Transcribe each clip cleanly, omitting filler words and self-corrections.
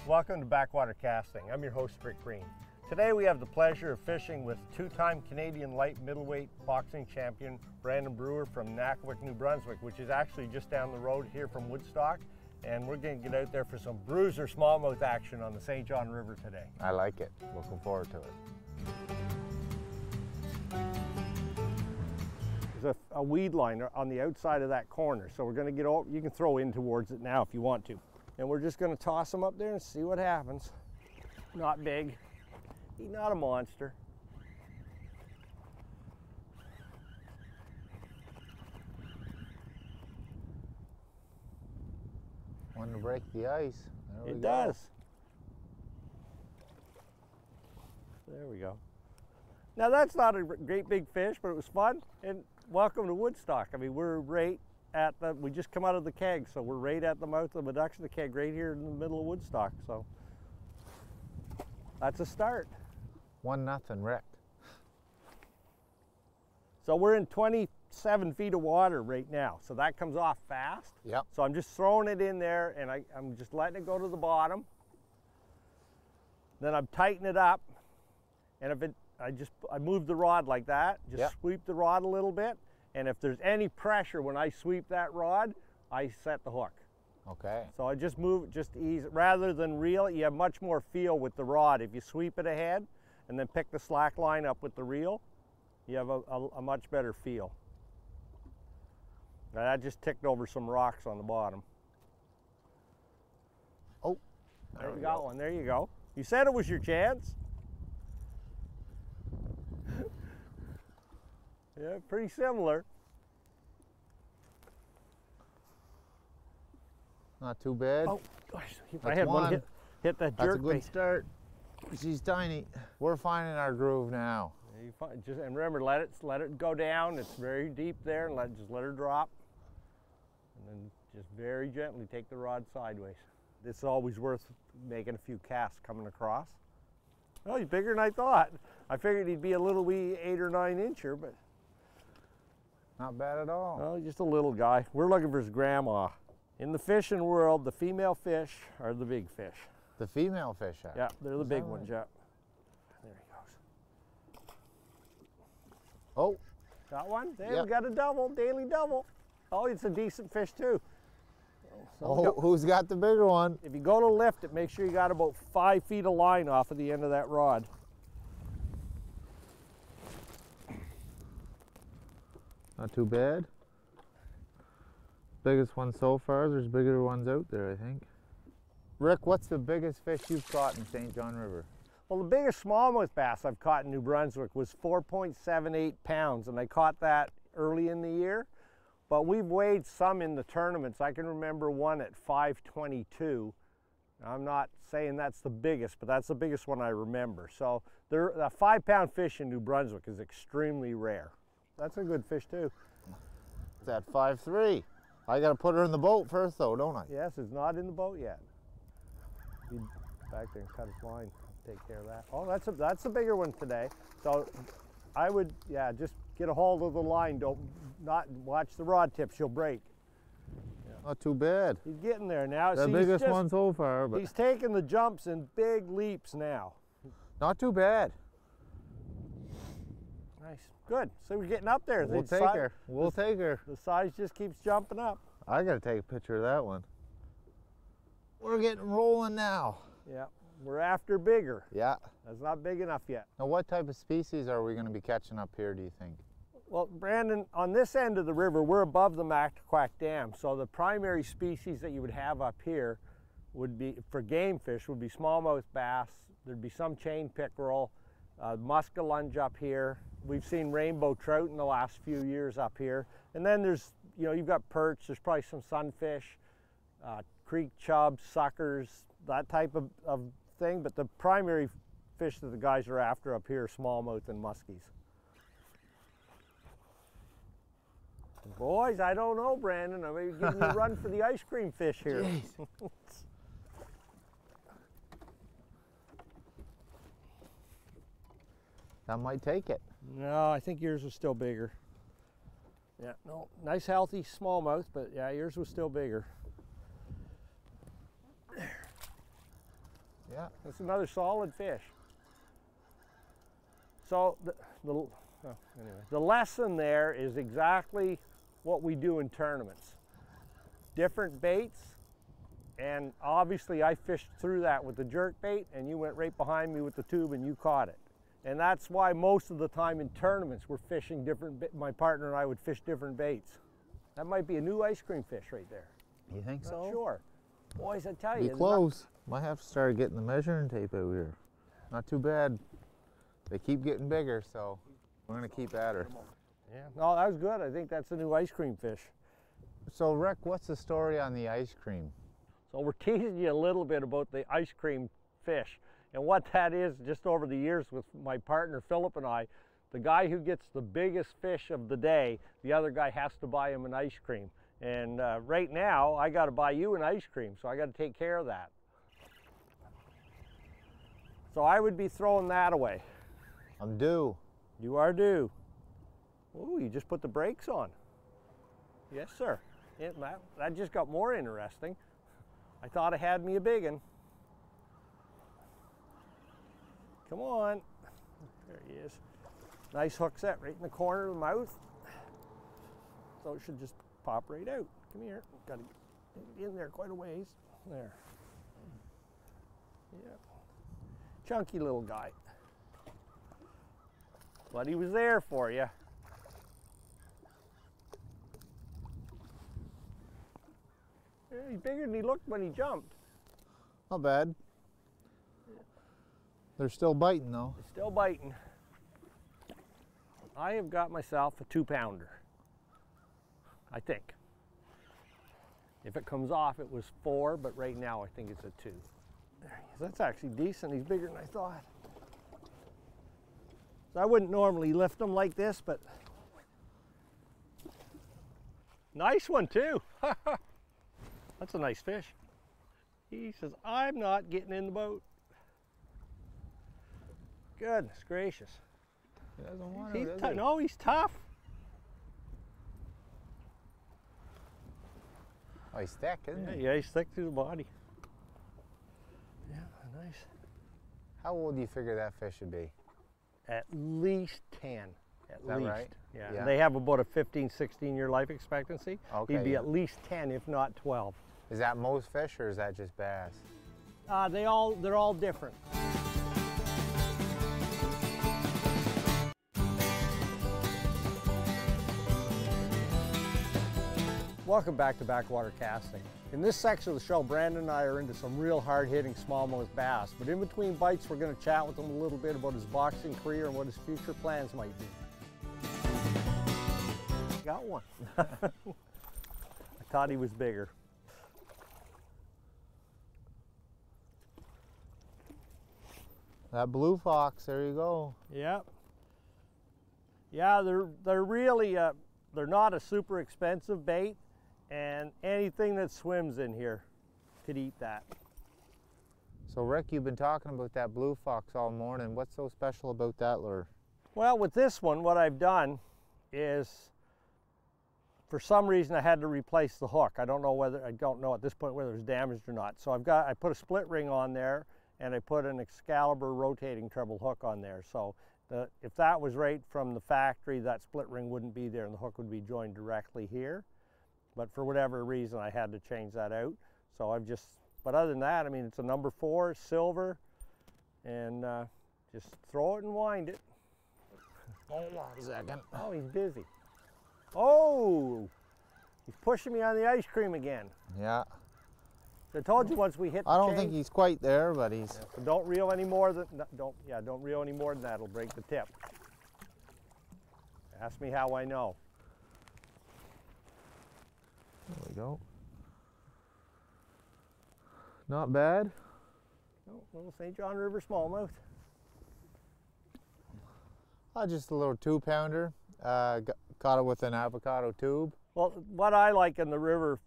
Welcome to Backwater Casting. I'm your host, Greene. Today we have the pleasure of fishing with two-time Canadian light middleweight boxing champion Brandon Brewer from Nakawik, New Brunswick, which is actually just down the road here from Woodstock. And we're going to get out there for some bruiser smallmouth action on the St. John River today. I like it. Looking forward to it. There's a weed line on the outside of that corner, so we're going to get over. You can throw in towards it now if you want to. And we're just going to toss them up there and see what happens. Not big. He's not a monster. Wanting to break the ice. It does. There we go. Now that's not a great big fish, but it was fun. And welcome to Woodstock. I mean, we're right at the, we just come out of the keg, so we're right at the mouth of the Meduxa keg, right here in the middle of Woodstock. So that's a start. 1-0, Rick. So we're in 27 feet of water right now. So that comes off fast. Yep. So I'm just throwing it in there and I'm just letting it go to the bottom. Then I'm tightening it up. And if it, I move the rod like that, just sweep the rod a little bit. And if there's any pressure when I sweep that rod, I set the hook. Okay. So I just move it, just ease it. Rather than reel it, you have much more feel with the rod. If you sweep it ahead and then pick the slack line up with the reel, you have a much better feel. Now, that just ticked over some rocks on the bottom. Oh, there we got one. There you go. You said it was your chance. Yeah, pretty similar. Not too bad. Oh, gosh, if I had one hit that jerk bait. That's a good start. She's tiny. We're finding our groove now. Just, and remember, let it go down. It's very deep there, and just let her drop. And then just very gently take the rod sideways. It's always worth making a few casts coming across. Oh, he's bigger than I thought. I figured he'd be a little wee 8 or 9 incher, but not bad at all. No, just a little guy. We're looking for his grandma. In the fishing world, the female fish are the big fish. The female fish are? Yeah, they're the big ones, yeah. There he goes. Oh. Got one? There, we got a double, daily double. Oh, it's a decent fish too. So who's got the bigger one? If you go to lift it, make sure you got about 5 feet of line off of the end of that rod. Not too bad. Biggest one so far. There's bigger ones out there, I think. Rick, what's the biggest fish you've caught in St. John River? Well, the biggest smallmouth bass I've caught in New Brunswick was 4.78 pounds, and I caught that early in the year. But we've weighed some in the tournaments. I can remember one at 522. I'm not saying that's the biggest, but that's the biggest one I remember. So a 5-pound fish in New Brunswick is extremely rare. That's a good fish too. It's at 5'3". I got to put her in the boat first though, don't I? Yes, it's not in the boat yet. He'd back there and cut his line. Take care of that. Oh, that's a bigger one today. So I would, just get a hold of the line. Not watch the rod tip, she'll break. Yeah. Not too bad. He's getting there now. The biggest one so far, but he's taking the jumps in big leaps now. Not too bad. Nice, good. So we're getting up there. We'll take her. We'll take her. The size just keeps jumping up. I got to take a picture of that one. We're getting rolling now. Yeah, we're after bigger. Yeah. That's not big enough yet. Now, what type of species are we going to be catching up here, do you think? Well, Brandon, on this end of the river, we're above the Mactaquac Dam, so the primary species that you would have up here would be, for game fish, would be smallmouth bass. There'd be some chain pickerel, muskellunge up here. We've seen rainbow trout in the last few years up here. And then there's, you've got perch, there's probably some sunfish, creek chubs, suckers, that type of thing. But the primary fish that the guys are after up here are smallmouth and muskies. Boys, I don't know, Brandon. I may be giving you a run for the ice cream fish here. That might take it. No, I think yours was still bigger. Yeah, no, nice healthy smallmouth, but yeah, yours was still bigger. Yeah. That's another solid fish. So anyway, the lesson there is exactly what we do in tournaments. Different baits, and obviously I fished through that with the jerk bait, and you went right behind me with the tube and you caught it. And that's why most of the time in tournaments we're fishing different, my partner and I would fish different baits. That might be a new ice cream fish right there. You think so? Not sure. Boys, I tell you. Be close. Might have to start getting the measuring tape out here. Not too bad. They keep getting bigger, so we're gonna keep at her. Yeah, no, that was good. I think that's a new ice cream fish. So Rick, what's the story on the ice cream? So we're teasing you a little bit about the ice cream fish. And what that is, just over the years with my partner Philip and I, the guy who gets the biggest fish of the day, the other guy has to buy him an ice cream. And right now, I got to buy you an ice cream, so I got to take care of that. So I would be throwing that away. I'm due. You are due. Ooh, you just put the brakes on. Yes, sir. That just got more interesting. I thought I had me a big one. Come on. There he is. Nice hook set right in the corner of the mouth. So it should just pop right out. Come here. Got to get in there quite a ways. There. Yeah. Chunky little guy. But he was there for you. Yeah, he's bigger than he looked when he jumped. Not bad. They're still biting though. It's still biting. I have got myself a 2-pounder. I think. If it comes off, it was 4, but right now I think it's a 2. There he is. That's actually decent. He's bigger than I thought. So I wouldn't normally lift them like this, but nice one too. That's a nice fish. He says, I'm not getting in the boat. Goodness gracious. He doesn't want to, does he? No, he's tough. Oh, he's thick, isn't he? Yeah, he's thick through the body. Yeah, nice. How old do you figure that fish should be? At least 10. At least. Right? Yeah. They have about a 15, 16-year life expectancy. Okay, He'd be at least 10, if not 12. Is that most fish or is that just bass? They're all different. Welcome back to Backwater Casting. In this section of the show, Brandon and I are into some real hard-hitting smallmouth bass, but in between bites, we're going to chat with him a little bit about his boxing career and what his future plans might be. Got one. I thought he was bigger. That blue fox, there you go. Yep. Yeah, they're really, they're not a super expensive bait, and anything that swims in here could eat that. So Rick, you've been talking about that blue fox all morning. What's so special about that lure? Well, with this one, what I've done is, for some reason, I had to replace the hook. I don't know at this point whether it's damaged or not. So I put a split ring on there, and I put an Excalibur rotating treble hook on there. So if that was right from the factory, that split ring wouldn't be there and the hook would be joined directly here. But for whatever reason, I had to change that out. So but other than that, I mean, it's a number 4, silver, and just throw it and wind it. Hold on a second. Oh, he's busy. Oh, he's pushing me on the ice cream again. Yeah. I told you once we hit the I don't chain, think he's quite there, but he's... Yeah, so don't reel any more than, don't reel any more than that. It'll break the tip. Ask me how I know. There we go. Not bad. Oh, little St. John River smallmouth. Just a little 2-pounder. Caught it with an avocado tube. Well, what I like in the river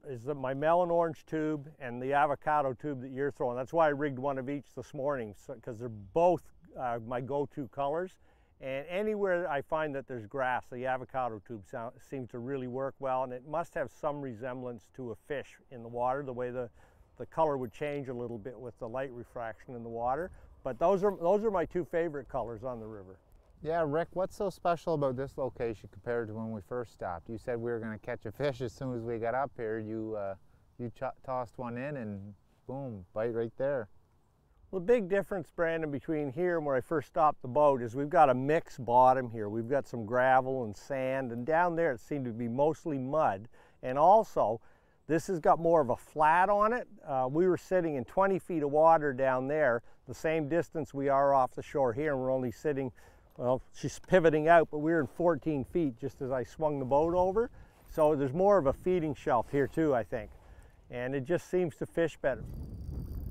is my melon orange tube and the avocado tube that you're throwing. That's why I rigged one of each this morning, because they're both my go-to colors. And anywhere I find that there's grass, the avocado tube seems to really work well, and it must have some resemblance to a fish in the water, the way the the color would change a little bit with the light refraction in the water. But those are my two favorite colors on the river. Yeah, Rick, what's so special about this location compared to when we first stopped? You said we were going to catch a fish as soon as we got up here. You tossed one in and boom, bite right there. Well, the big difference, Brandon, between here and where I first stopped the boat is we've got a mixed bottom here. We've got some gravel and sand, and down there it seemed to be mostly mud. And also, this has got more of a flat on it. We were sitting in 20 feet of water down there, the same distance we are off the shore here, and we're only sitting, well, she's pivoting out, but we were in 14 feet just as I swung the boat over. So there's more of a feeding shelf here too, I think. And it just seems to fish better.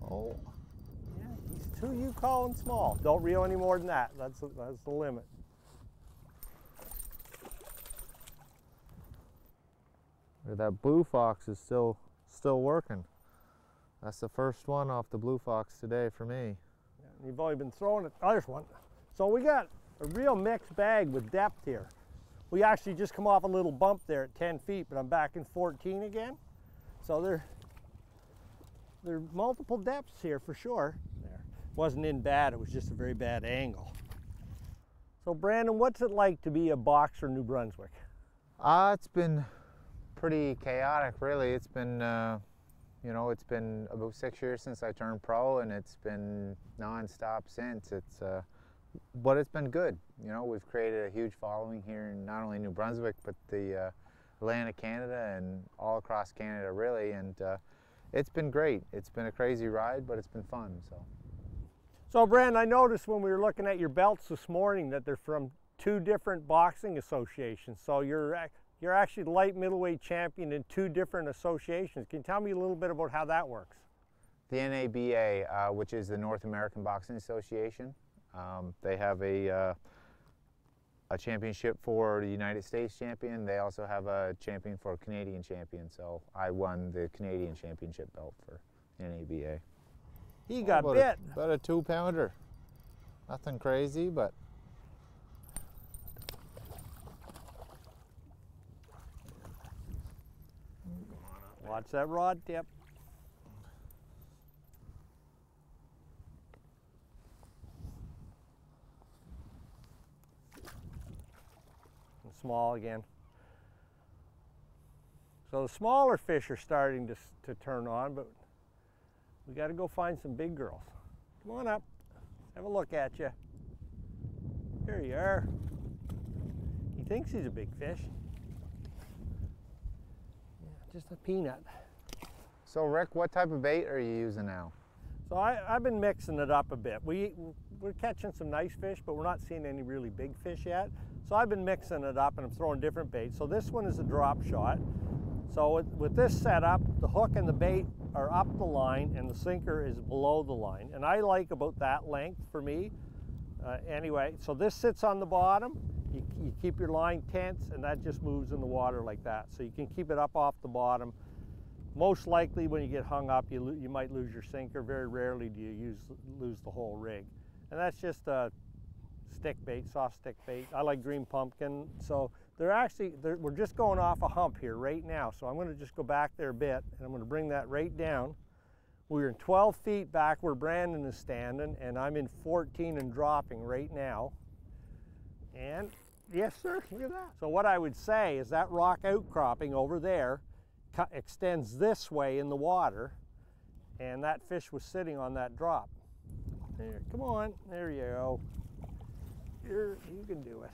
Oh. Yeah, he's who you calling small. Don't reel any more than that. That's the limit. That blue fox is still working. That's the first one off the blue fox today for me. Yeah, you've only been throwing it. Oh, there's one. So we got a real mixed bag with depth here. We actually just come off a little bump there at 10 feet, but I'm back in 14 again. So there are multiple depths here for sure. There. Wasn't in bad, it was just a very bad angle. So Brandon, what's it like to be a boxer in New Brunswick? It's been pretty chaotic, really. It's been, you know, it's been about 6 years since I turned pro, and it's been non-stop since. But it's been good. You know, we've created a huge following here in not only New Brunswick, but the Atlantic Canada and all across Canada, really. And it's been great. It's been a crazy ride, but it's been fun. So Brandon, I noticed when we were looking at your belts this morning that they're from two different boxing associations. So you're actually the light middleweight champion in two different associations. Can you tell me a little bit about how that works? The NABA, which is the North American Boxing Association, they have a championship for the United States champion. They also have a champion for Canadian champion. So I won the Canadian championship belt for NABA. He got bit. About a 2-pounder. Nothing crazy, but. Watch that rod tip. And small again. So the smaller fish are starting to turn on, but we got to go find some big girls. Come on up. Have a look at you. Here you are. He thinks he's a big fish. Just a peanut. So Rick, what type of bait are you using now? So I've been mixing it up a bit. We're catching some nice fish, but we're not seeing any really big fish yet. So I've been mixing it up and I'm throwing different baits. So this one is a drop shot. So with this setup, the hook and the bait are up the line and the sinker is below the line. And I like about that length for me. Anyway, so this sits on the bottom. You keep your line tense and that just moves in the water like that. So you can keep it up off the bottom. Most likely when you get hung up, you might lose your sinker. Very rarely do you lose the whole rig. And that's just a stick bait, soft stick bait. I like green pumpkin. So we're just going off a hump here right now. So I'm gonna just go back there a bit and I'm gonna bring that right down. We're in 12 feet back where Brandon is standing and I'm in 14 and dropping right now. And yes, sir, look at that. So what I would say is that rock outcropping over there extends this way in the water, and that fish was sitting on that drop. There, come on, there you go. You can do it.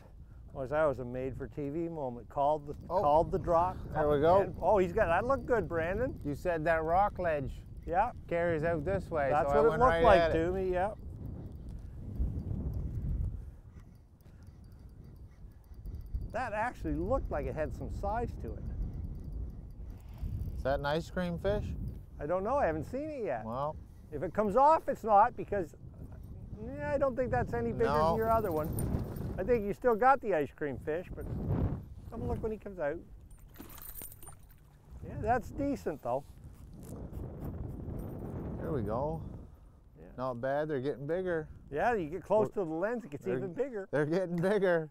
Well, that was a made-for-TV moment. Called the drop. There we go. Oh, that looked good, Brandon. You said that rock ledge. Yeah. Carries out this way. That's so what it looked like to me. Yeah. That actually looked like it had some size to it. Is that an ice cream fish? I don't know, I haven't seen it yet. Well. If it comes off, it's not, because I don't think that's any bigger than your other one. I think you still got the ice cream fish, but have a look when he comes out. Yeah, that's decent though. There we go. Yeah. Not bad, they're getting bigger. Yeah, you get close to the lens, it gets even bigger. They're getting bigger.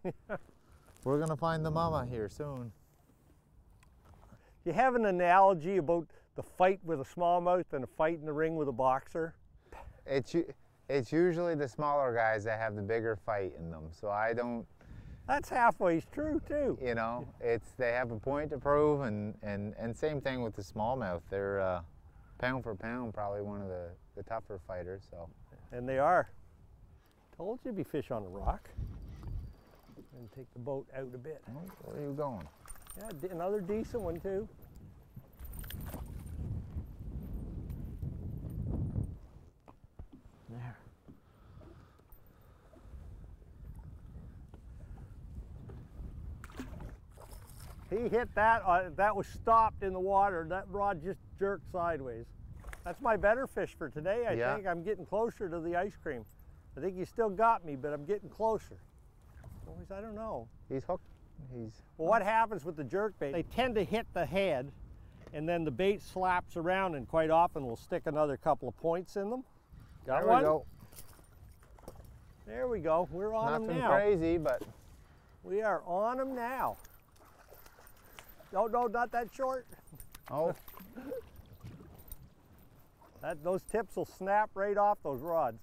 We're gonna find the mama here soon. You have an analogy about the fight with a smallmouth and a fight in the ring with a boxer? It's usually the smaller guys that have the bigger fight in them. So I don't. That's halfway true too. You know, they have a point to prove, and same thing with the smallmouth. They're pound for pound probably one of the tougher fighters. So. And they are. Told you to be fish on a rock. And take the boat out a bit. Oh, where are you going? Yeah, another decent one too. There. He hit that, that was stopped in the water. That rod just jerked sideways. That's my better fish for today, I think. I'm getting closer to the ice cream. I think you still got me, but I'm getting closer. Boys, I don't know. He's hooked. Well, what happens with the jerk bait? They tend to hit the head, and then the bait slaps around, and quite often we'll stick another couple of points in them. Got one? There we go. There we go. We're on them now. Nothing crazy, but we are on them now. No, no, not that short. Oh. Those tips will snap right off those rods.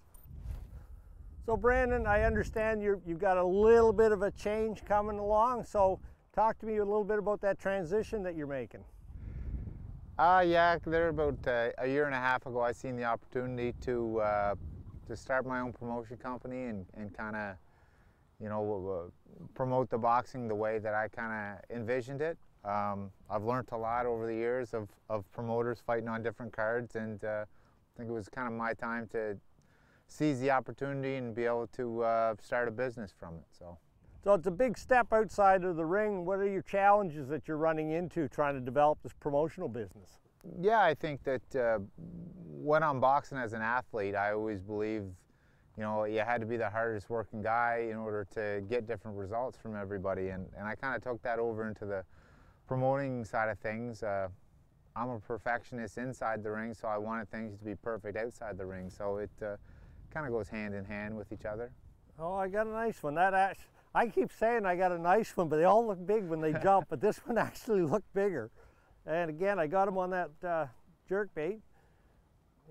So Brandon, I understand you've got a little bit of a change coming along. So talk to me a little bit about that transition that you're making. Yeah, there about a year and a half ago, I seen the opportunity to start my own promotion company and kind of, you know, promote the boxing the way that I kind of envisioned it. I've learned a lot over the years of promoters fighting on different cards, and I think it was kind of my time to seize the opportunity and be able to start a business from it. So it's a big step outside of the ring. What are your challenges that you're running into trying to develop this promotional business? Yeah, I think that when I'm boxing as an athlete, I always believed, you know, you had to be the hardest working guy in order to get different results from everybody, and I kind of took that over into the promoting side of things. I'm a perfectionist inside the ring, so I wanted things to be perfect outside the ring. So it kind of goes hand in hand with each other. Oh, I got a nice one. I keep saying I got a nice one, but they all look big when they jump, but this one actually looked bigger. And again, I got him on that jerk bait,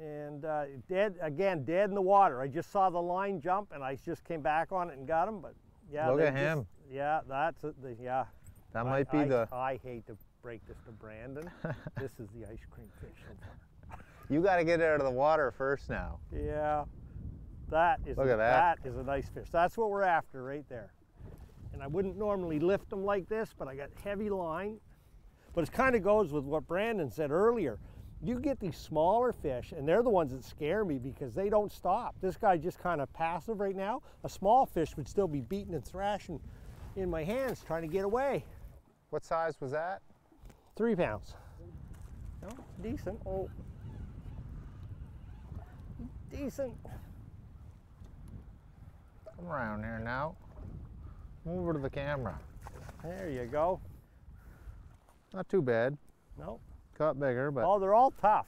and dead in the water. I just saw the line jump, and I just came back on it and got him. But yeah, look at him. Yeah, that's it. Yeah. That might be the. I hate to break this to Brandon. This is the ice cream fish. You got to get it out of the water first now. Yeah, that is that is a nice fish. That's what we're after right there. And I wouldn't normally lift them like this, but I got heavy line. But it kind of goes with what Brandon said earlier. You get these smaller fish, and they're the ones that scare me because they don't stop. This guy just kind of passive right now. A small fish would still be beating and thrashing in my hands trying to get away. What size was that? 3 pounds. No, decent. Oh, decent. Come around here now. Move over to the camera. There you go. Not too bad. Nope. Got bigger, but. Oh, they're all tough.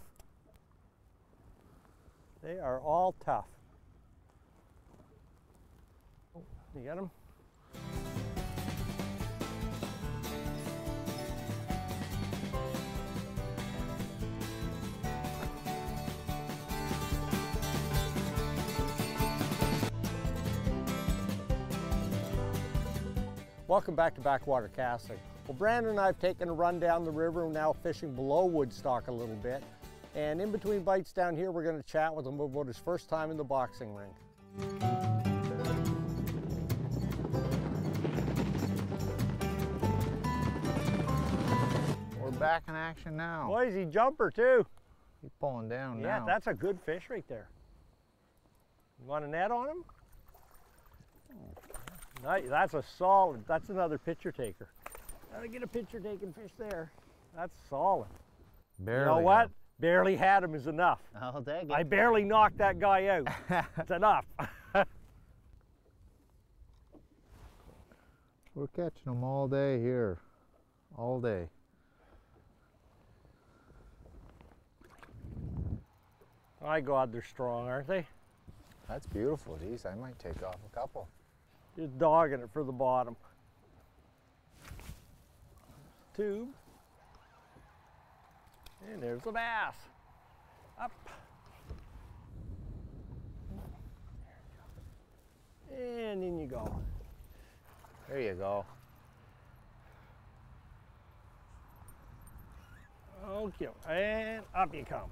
They are all tough. Oh, you got them? Welcome back to Backwater Casting. Well, Brandon and I have taken a run down the river. We're now fishing below Woodstock a little bit. And in between bites down here, we're going to chat with him about his first time in the boxing ring. We're back in action now. Boy, he's a jumper too. He's pulling down now. Yeah, that's a good fish right there. You want a net on him? Nice. That's a solid, that's another picture taker. Gotta get a picture taking fish there. That's solid. Barely. You know what? Barely had him is enough. I'll take it. I barely knocked that guy out. It's enough. We're catching them all day here. All day. My God, they're strong, aren't they? That's beautiful. Geez, I might take off a couple. Just dogging it for the bottom. Tube. And there's the bass. Up. And in you go. There you go. Okay, and up you come.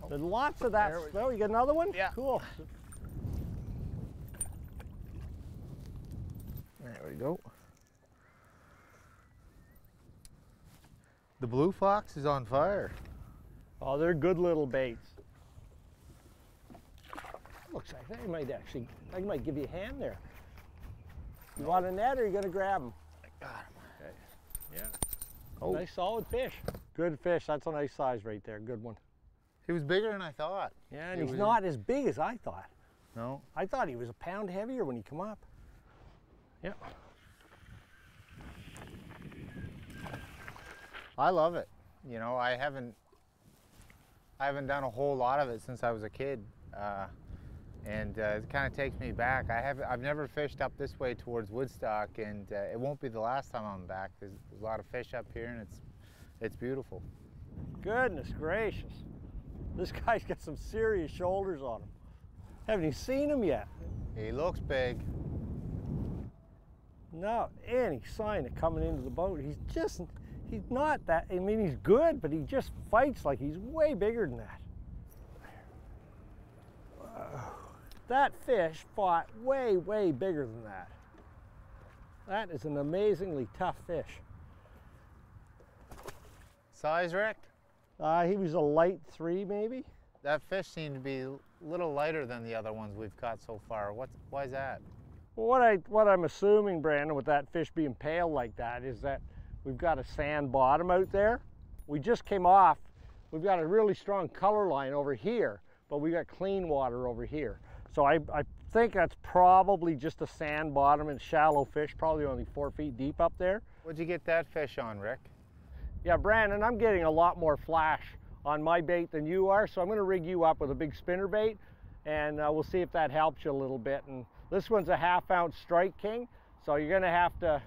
There's lots of that. Oh, you got another one? Yeah. Cool. There we go. The blue fox is on fire. Oh, they're good little baits. Looks like they might actually, I might give you a hand there. You want a net or are you going to grab them? I got him. Okay. Yeah. Oh. Nice solid fish. Good fish. That's a nice size right there. Good one. He was bigger than I thought. Yeah, and he's not as big as I thought. No. I thought he was a pound heavier when he come up. Yeah. I love it. You know, I haven't done a whole lot of it since I was a kid, and it kind of takes me back. I've never fished up this way towards Woodstock, and it won't be the last time I'm back. There's a lot of fish up here, and it's beautiful. Goodness gracious. This guy's got some serious shoulders on him. Haven't even seen him yet. He looks big. No, any sign of coming into the boat. He's not that, I mean, he's good, but he just fights like he's way bigger than that. That fish fought way, way bigger than that. That is an amazingly tough fish. Size, Rick? He was a light 3, maybe. That fish seemed to be a little lighter than the other ones we've caught so far. Why is that? Well, what I'm assuming, Brandon, with that fish being pale like that is that we've got a sand bottom out there. We just came off. We've got a really strong color line over here, but we got clean water over here. So I think that's probably just a sand bottom and shallow fish, probably only 4 feet deep up there. What'd you get that fish on, Rick? Yeah, Brandon, I'm getting a lot more flash on my bait than you are, so I'm going to rig you up with a big spinner bait, and we'll see if that helps you a little bit. And this one's a 1/2 ounce Strike King, so you're going to have to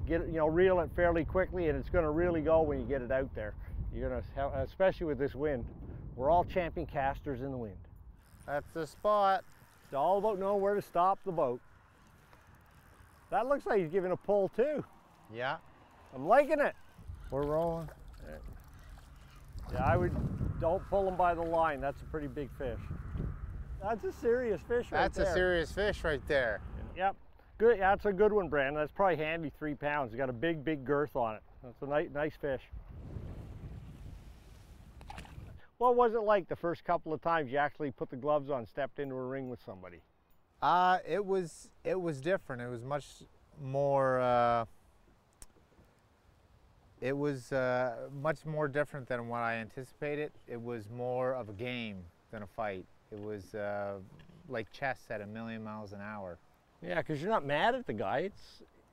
reel it fairly quickly, and it's going to really go when you get it out there. You're going to, especially with this wind. We're all champion casters in the wind. That's the spot. It's all about knowing where to stop the boat. That looks like he's giving a pull too. Yeah. I'm liking it. We're rolling. Yeah, don't pull him by the line. That's a pretty big fish. That's a serious fish right there. That's a serious fish right there. Yep. Good. That's a good one, Brandon. That's probably handy 3 pounds. It's got a big, big girth on it. That's a nice fish. What was it like the first couple of times you actually put the gloves on, stepped into a ring with somebody? It was different. It was much more. It was much more different than what I anticipated. It was more of a game than a fight. It was like chess at 1,000,000 miles an hour. Yeah, because you're not mad at the guy.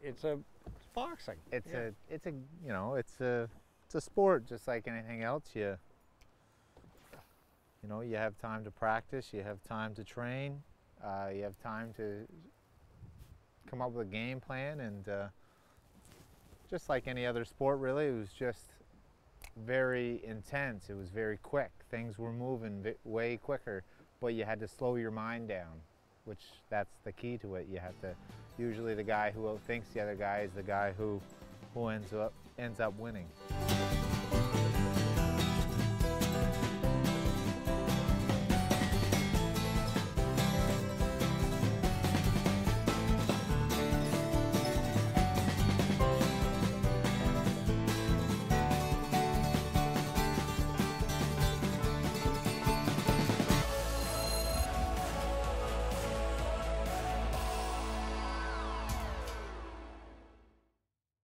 It's boxing. It's a sport just like anything else. You have time to practice. You have time to train. You have time to come up with a game plan, and just like any other sport, really, it was just very intense. It was very quick. Things were moving way quicker, but you had to slow your mind down, which that's the key to it. You have to. Usually, the guy who outthinks the other guy is the guy who ends up winning.